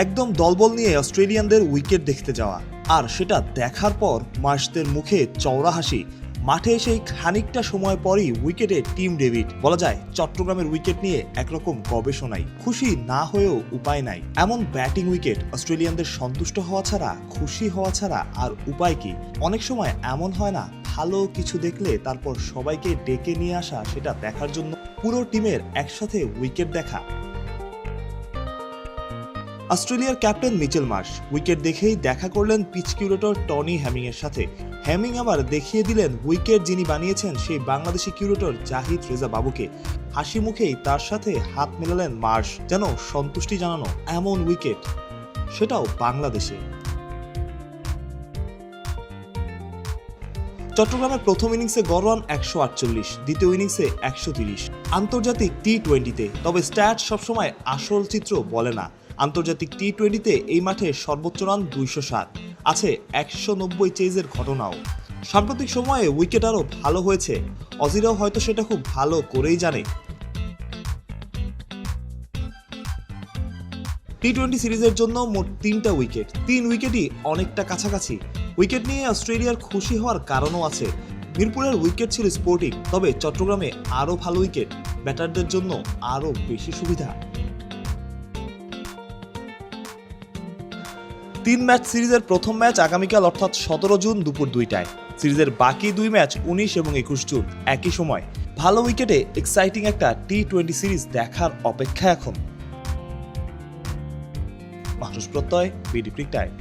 একদম দলবল নিয়ে অস্ট্রেলিয়ানদের উইকেট দেখতে যাওয়া, আর সেটা দেখার পর মার্শদের মুখে চওড়া হাসি। মাঠে এসেই খানিকটা সময় পরই উইকেটে টিম ডেভিড। বলা যায় চট্টগ্রামের উইকেট নিয়ে একরকম গবেষণাই। খুশি না হয়েও উপায় নাই। এমন ব্যাটিং উইকেট, অস্ট্রেলিয়ানদের সন্তুষ্ট হওয়া ছাড়া, খুশি হওয়া ছাড়া আর উপায় কি? অনেক সময় এমন হয় না, ভালো কিছু দেখলে তারপর সবাইকে ডেকে নিয়ে আসা, সেটা দেখার জন্য পুরো টিমের একসাথে উইকেট দেখা। অস্ট্রেলিয়ার ক্যাপ্টেন মিচেল মার্শ উইকেট দেখেই দেখা করলেন পিচ কিউরেটর টনি হ্যামিং এর সাথে। হ্যামিং আবার দেখিয়ে দিলেন উইকেট যিনি বানিয়েছেন সেই বাংলাদেশি কিউরেটর জাহিদ রেজা বাবুকে। হাসি মুখেই তার সাথে হাত মেলালেন মার্শ, যেন সন্তুষ্টি জানানো এমন উইকেট, সেটাও বাংলাদেশে। চট্টগ্রামের প্রথম ইনিংসে গড় রান 148, দ্বিতীয় ইনিংসে 130। আন্তর্জাতিক টি-20তে তবে স্ট্যাট সবসময় আসল চিত্র বলে না। আন্তর্জাতিক টি-20তে এই মাঠে সর্বোচ্চ রান 207, আছে 190 চেজের ঘটনাও। সাম্প্রতিক সময়ে উইকেট আরও ভালো হয়েছে, অজিরাও হয়তো সেটা খুব ভালো করেই জানে। টি-20 সিরিজের জন্য মোট 3টা উইকেট, 3 উইকেটই অনেকটা কাছাকাছি। উইকেট নিয়ে অস্ট্রেলিয়ার খুশি হওয়ার কারণও আছে। মিরপুরের উইকেট ছিল স্পোর্টিং, তবে চট্টগ্রামে আরও ভালো উইকেট, ব্যাটারদের জন্য আরও বেশি সুবিধা। 3 ম্যাচ সিরিজের প্রথম ম্যাচ আগামীকাল অর্থাৎ 17 জুন দুপুর 2টায়। সিরিজের বাকি 2 ম্যাচ 19 এবং 21 জুন একই সময়। ভালো উইকেটে এক্সাইটিং একটা টি-20 সিরিজ দেখার অপেক্ষা এখন। মাহরুজ প্রত্যয়, বিডি ক্রিক টাইম।